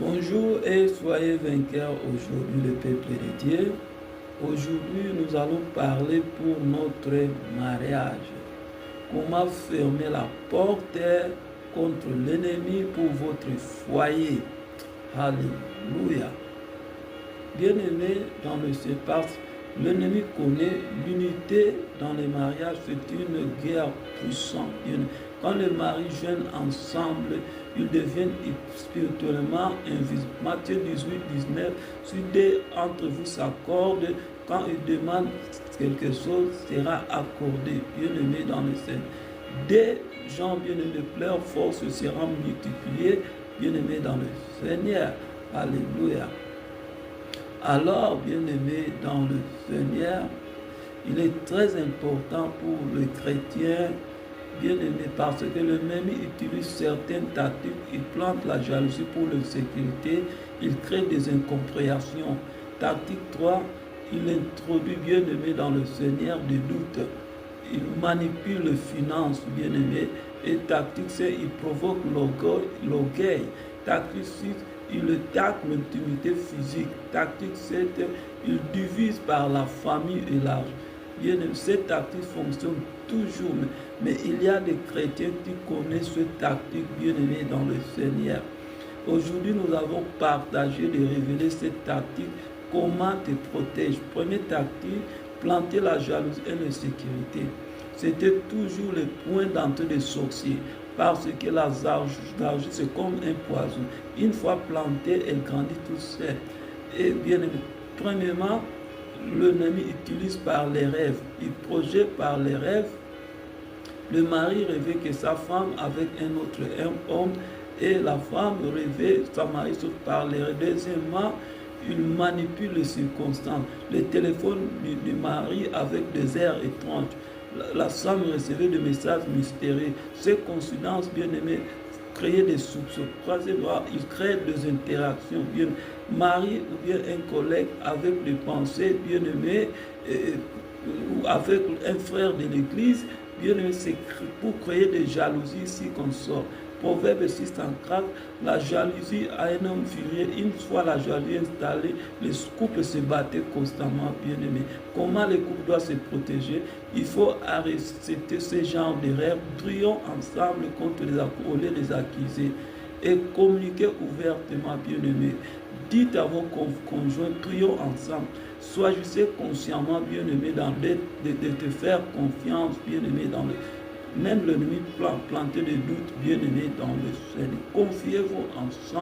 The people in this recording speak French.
Bonjour et soyez vainqueurs aujourd'hui, le peuple de Dieu. Aujourd'hui, nous allons parler pour notre mariage. Comment fermer la porte contre l'ennemi pour votre foyer. Alléluia. Bien-aimés dans le Seigneur, l'ennemi connaît l'unité dans les mariages, c'est une guerre puissante. Quand les maris jeûnent ensemble, ils deviennent spirituellement invisibles. Matthieu 18, 19, si deux entre vous s'accordent, quand ils demandent quelque chose, sera accordé. Bien-aimés dans le Seigneur. Des gens bien-aimés, leur force sera multipliée, bien-aimés dans le Seigneur. Alléluia. Alors, bien-aimés dans le Seigneur, il est très important pour le chrétien, bien-aimé, parce que le même utilise certaines tactiques, il plante la jalousie pour l'insécurité, il crée des incompréhensions. Tactique 3, il introduit, bien-aimé, dans le Seigneur des doutes. Il manipule les finances, bien-aimé. Et tactique 5, il provoque l'orgueil. Tactique 6, il attaque l'intimité physique. Tactique 7, il divise par la famille et l'argent. Bien-aimé, cette tactique fonctionne toujours, mais il y a des chrétiens qui connaissent cette tactique, bien-aimé, dans le Seigneur. Aujourd'hui, nous avons partagé de révéler cette tactique, comment te protéger. Première tactique, planter la jalousie et l'insécurité. C'était toujours le point d'entrée des sorciers, parce que la jalousie, c'est comme un poison. Une fois plantée, elle grandit toute seule. Et bien aimé, premièrement, l'ennemi utilise par les rêves. Il projette par les rêves. Le mari rêvait que sa femme avec un autre homme, et la femme rêvait sa mari par les rêves. Deuxièmement, il manipule les circonstances. Le téléphone du mari avec des airs étranges. La femme recevait des messages mystérieux. Ces coïncidences, bien-aimées, créaient des soupçons. Troisièmement, il crée des interactions. Bien, mari ou bien un collègue avec des pensées, bien-aimées, ou avec un frère de l'église, bien-aimé, c'est pour créer des jalousies ici qu'on sort. Proverbe 6:4, la jalousie à un homme furieux, une fois la jalousie installée, les couples se battaient constamment, bien-aimés. Comment les couples doivent se protéger? Il faut arrêter ce genre de rêves, prions ensemble contre les accolés, les accuser et communiquer ouvertement, bien-aimés. Dites à vos conjoints, prions ensemble. Choisissez consciemment, bien-aimés, de te faire confiance, bien-aimés, dans le... Même l'ennemi planter des doutes, bien-aimés, dans le Seigneur. Confiez-vous ensemble.